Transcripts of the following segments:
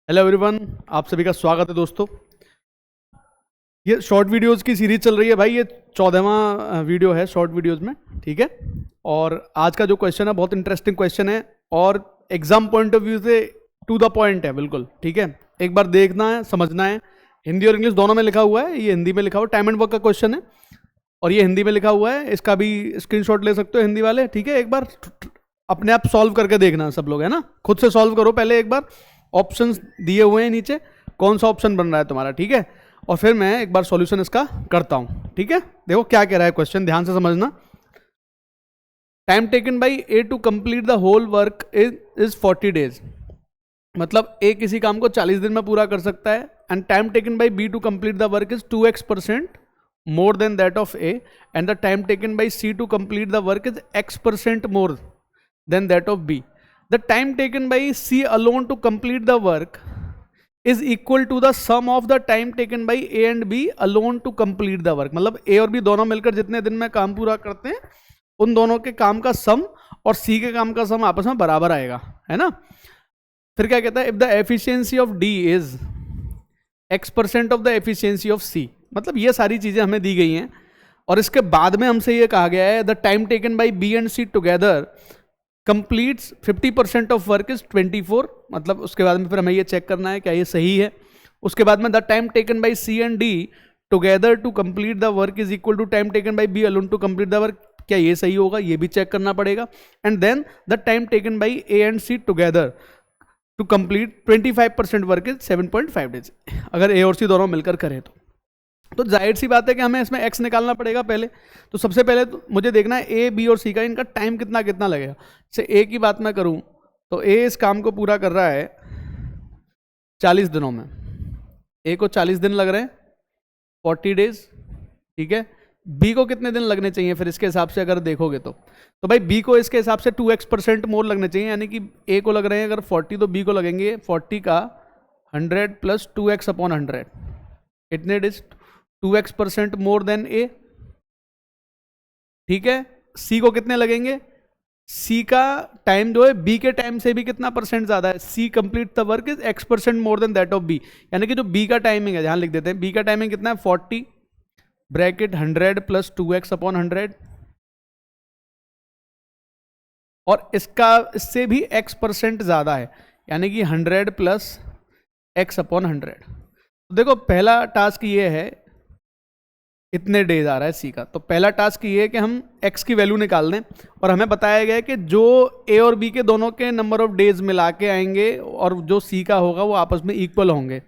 Hello everyone, आप सभी का स्वागत है दोस्तों। ये शॉर्ट वीडियोस की सीरीज चल रही है भाई। ये 14वां वीडियो है शॉर्ट वीडियोस में, ठीक है। और आज का जो क्वेश्चन है बहुत इंटरेस्टिंग क्वेश्चन है और एग्जाम पॉइंट ऑफ व्यू से टू द पॉइंट है बिल्कुल, ठीक है। एक बार देखना है, समझना है। हिंदी और इंग्लिश दोनों में लिखा हुआ है। ये हिंदी में लिखा हुआ टाइम एंड वर्क का क्वेश्चन है और ये हिंदी में लिखा हुआ है। इसका भी स्क्रीनशॉट ले सकते हो हिंदी वाले, ठीक है। एक बार अपने आप सॉल्व करके देखना सब लोग, है ना। खुद से सॉल्व करो पहले एक बार। ऑप्शंस दिए हुए हैं नीचे, कौन सा ऑप्शन बन रहा है तुम्हारा, ठीक है। और फिर मैं एक बार सॉल्यूशन इसका करता हूं, ठीक है। देखो क्या कह रहा है क्वेश्चन, ध्यान से समझना। Time taken by A to complete the whole work is 40 days. मतलब ए किसी काम को 40 दिन में पूरा कर सकता है। And time taken by B to complete the work is 2x% more than that of A, and the time taken by C to complete the work is x% more than that of B. The time taken by C alone to complete the work is equal to the sum of the time taken by A and B alone to complete the work. मतलब A और B दोनों मिलकर जितने दिन में काम पूरा करते हैं उन दोनों के काम का सम और C के काम का सम आपस में बराबर आएगा, है ना। फिर क्या कहता है, if the efficiency of D is x% of the efficiency of C। मतलब ये सारी चीजें हमें दी गई हैं और इसके बाद में हमसे ये कहा गया है the time taken by B and C together completes 50% of work is 24। मतलब उसके बाद में फिर हमें ये चेक करना है क्या ये सही है। उसके बाद में the time taken by C and D together to complete the work is equal to time taken by B alone to complete the work. क्या ये सही होगा, ये भी चेक करना पड़ेगा। And then the time taken by A and C together to complete 25% work is 7.5 days. अगर A और सी दोनों मिलकर करें तो जाहिर सी बात है कि हमें इसमें x निकालना पड़ेगा पहले। तो सबसे पहले तो मुझे देखना है ए बी और सी का इनका टाइम कितना कितना लगेगा। जैसे ए की बात मैं करूं तो ए इस काम को पूरा कर रहा है 40 दिनों में। ए को 40 दिन लग रहे हैं, 40 डेज, ठीक है। बी को कितने दिन लगने चाहिए फिर इसके हिसाब से अगर देखोगे तो भाई बी को इसके हिसाब से 2x% मोर लगने चाहिए। यानी कि ए को लग रहे हैं अगर 40 तो बी को लगेंगे 40 का 100 प्लस 2x/100। इतने डेज 2x% मोर देन ए, ठीक है। सी को कितने लगेंगे, सी का टाइम जो है बी के टाइम से भी कितना परसेंट ज्यादा है। C complete the work is x% more than that of B. यानी कि जो बी का टाइमिंग है, ध्यान लिख देते हैं, बी का टाइमिंग कितना है 40 ब्रैकेट 100 प्लस 2x/100 और इसका इससे भी x% ज्यादा है यानी कि 100 प्लस x/100। तो देखो पहला टास्क ये है, इतने डेज आ रहा है सी का। तो पहला टास्क ये है कि हम x की वैल्यू निकाल दें और हमें बताया गया है कि जो a और b के दोनों के नंबर ऑफ डेज मिला के आएंगे और जो c का होगा वो आपस में इक्वल होंगे,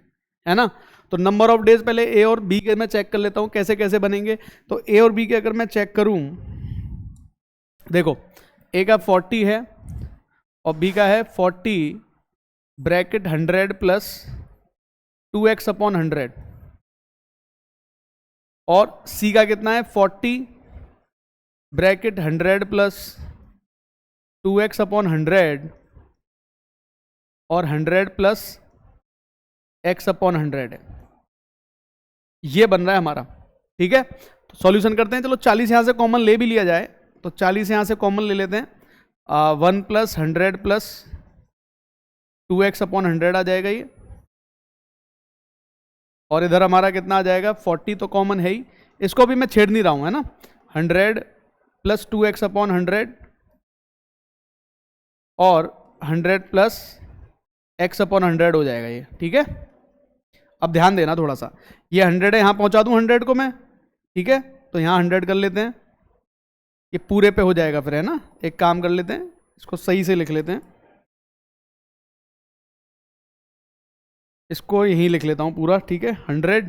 है ना। तो नंबर ऑफ डेज पहले a और b के मैं चेक कर लेता हूँ कैसे कैसे बनेंगे। तो a और b के अगर मैं चेक करूँ, देखो a का 40 है और b का है 40 ब्रैकेट 100 प्लस 2x/100 और C का कितना है 40 ब्रैकेट 100 प्लस 2x/100 और 100 प्लस x/100 है। ये बन रहा है हमारा, ठीक है। तो सॉल्यूशन करते हैं। चलो 40 यहां से कॉमन ले भी लिया जाए तो 40 यहां से कॉमन ले लेते हैं। 1 प्लस 100 प्लस 2x/100 आ जाएगा ये। और इधर हमारा कितना आ जाएगा 40 तो कॉमन है ही, इसको भी मैं छेड़ नहीं रहा हूं, है ना। 100 प्लस 2x/100 और 100 प्लस x/100 हो जाएगा ये, ठीक है। अब ध्यान देना थोड़ा सा, ये 100 है, यहां पहुंचा दूं 100 को मैं, ठीक है। तो यहां 100 कर लेते हैं, ये पूरे पे हो जाएगा फिर, है ना। एक काम कर लेते हैं, इसको सही से लिख लेते हैं, इसको यहीं लिख लेता हूं पूरा, ठीक है। 100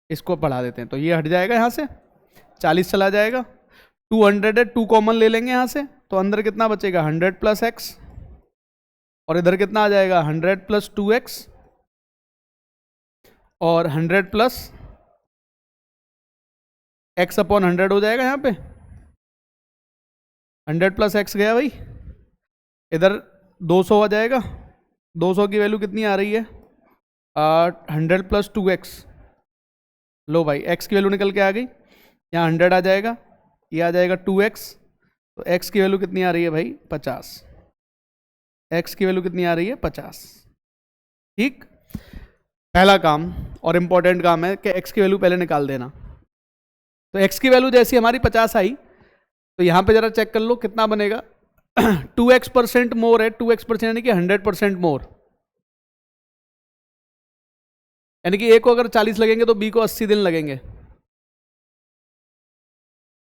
इसको बढ़ा देते हैं तो ये हट जाएगा, यहां से 40 चला जाएगा। 200 है, 2 कॉमन ले लेंगे यहां से तो अंदर कितना बचेगा 100 प्लस x और इधर कितना आ जाएगा 100 प्लस 2x और 100 प्लस x/100 हो जाएगा। यहां पे 100 प्लस x गया भाई, इधर 200 आ जाएगा। 200 की वैल्यू कितनी आ रही है 100 प्लस 2x। लो भाई x की वैल्यू निकल के आ गई, यहाँ 100 आ जाएगा, ये आ जाएगा 2x। तो x की वैल्यू कितनी आ रही है भाई 50। x की वैल्यू कितनी आ रही है 50। ठीक, पहला काम और इंपॉर्टेंट काम है कि x की वैल्यू पहले निकाल देना। तो x की वैल्यू जैसी हमारी 50 आई, तो यहां पे जरा चेक कर लो कितना बनेगा। 2x% मोर है, 2x% यानी कि 100% मोर, यानी कि a को अगर 40 लगेंगे तो b को 80 दिन लगेंगे,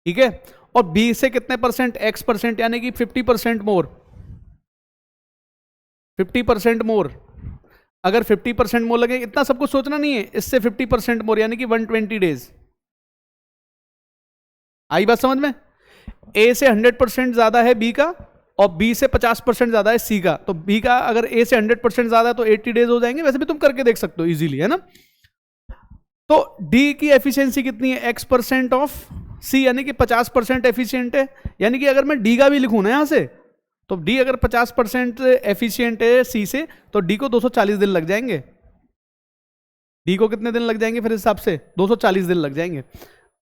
ठीक है। और b से कितने परसेंट, x% यानी कि 50% मोर, 50% मोर। अगर 50% मोर लगे, इतना सब कुछ सोचना नहीं है, इससे 50% मोर यानी कि 120 डेज। आई बात समझ में? a से 100% ज्यादा है b का, और b से 50% ज्यादा है c का। तो b का अगर a से 100% ज्यादा है तो 80 डेज हो जाएंगे। वैसे भी तुम करके देख सकते हो इजीली, है ना। तो d की एफिशिएंसी कितनी है, x% ऑफ c, यानी कि 50% एफिशिएंट है। यानी कि अगर मैं d का भी लिखूं ना यहां से, तो d अगर 50% एफिशिएंट है c से, तो d को 240 दिन लग जाएंगे। d को कितने दिन लग जाएंगे फिर हिसाब से, 240 दिन लग जाएंगे।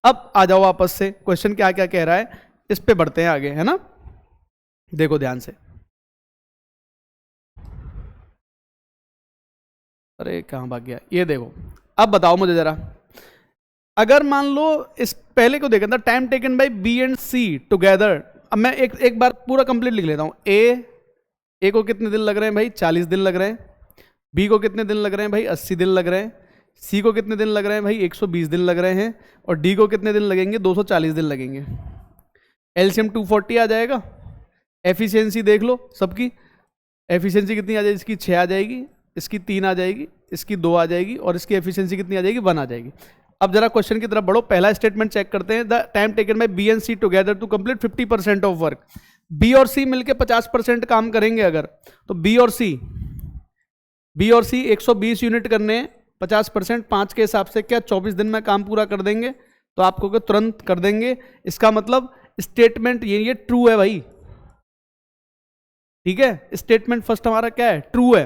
अब आ जाओ वापस से, क्वेश्चन क्या क्या कह रहा है, इस पे बढ़ते हैं आगे, है ना। देखो ध्यान से, अरे कहां भाग गया, ये देखो। अब बताओ मुझे जरा, अगर मान लो इस पहले को देखा था, time taken by B and C together. अब मैं एक बार पूरा कंप्लीट लिख लेता हूं। ए को कितने दिन लग रहे हैं भाई, 40 दिन लग रहे हैं। बी को कितने दिन लग रहे हैं भाई, 80 दिन लग रहे हैं। सी को कितने दिन लग रहे हैं भाई, 120 दिन लग रहे हैं। और डी को कितने दिन लगेंगे, 240 दिन लगेंगे। एलसीएम 240 आ जाएगा। एफिशिएंसी देख लो सबकी, एफिशिएंसी कितनी आ जाएगी, इसकी 6 आ जाएगी, इसकी 3 आ जाएगी, इसकी 2 आ जाएगी, और इसकी एफिशिएंसी कितनी आ जाएगी, 1 आ जाएगी। अब जरा क्वेश्चन की तरफ बढ़ो। पहला स्टेटमेंट चेक करते हैं, the time taken by B and C together to complete 50% of work. B और सी मिलकर 50% काम करेंगे अगर, तो बी और सी 120 यूनिट करने हैं, 50% 5 के हिसाब से क्या 24 दिन में काम पूरा कर देंगे। तो आपको क्या तुरंत कर देंगे। इसका मतलब स्टेटमेंट ये ट्रू है भाई, ठीक है। स्टेटमेंट फर्स्ट हमारा क्या है, ट्रू है।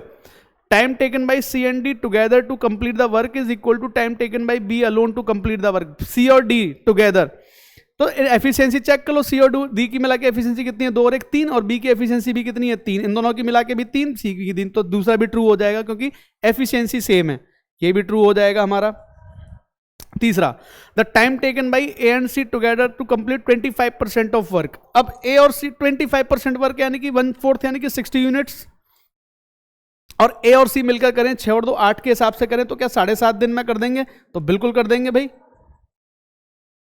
Time taken by C and D together to complete the work is equal to time taken by B alone to complete the work. C और डी टुगेदर, तो एफिशिएंसी चेक कर लो। सी और D की मिला के एफिशिएंसी कितनी है, 2 और 1 3, और बी की एफिशिएंसी भी कितनी है, 3। इन दोनों की मिला के भी 3, सी की 3, तो दूसरा भी ट्रू हो जाएगा क्योंकि एफिशिएंसी सेम है। ये भी ट्रू हो जाएगा हमारा। तीसरा, the time taken by A and C together to complete 25% of work. अब ए और सी 25% वर्क यानी कि 1/4 यानी कि 60 यूनिट्स, और ए और सी मिलकर करें 6 और 2 8 के हिसाब से करें तो क्या 7.5 दिन में कर देंगे। तो बिल्कुल कर देंगे भाई,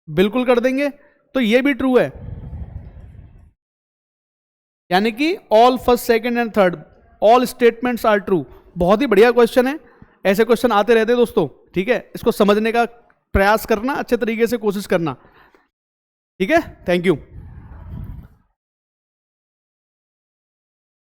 बिल्कुल कर देंगे। तो ये भी ट्रू है, यानी कि all first second and third all statements are true. बहुत ही बढ़िया क्वेश्चन है, ऐसे क्वेश्चन आते रहते हैं दोस्तों, ठीक है। इसको समझने का प्रयास करना, अच्छे तरीके से कोशिश करना, ठीक है। Thank you.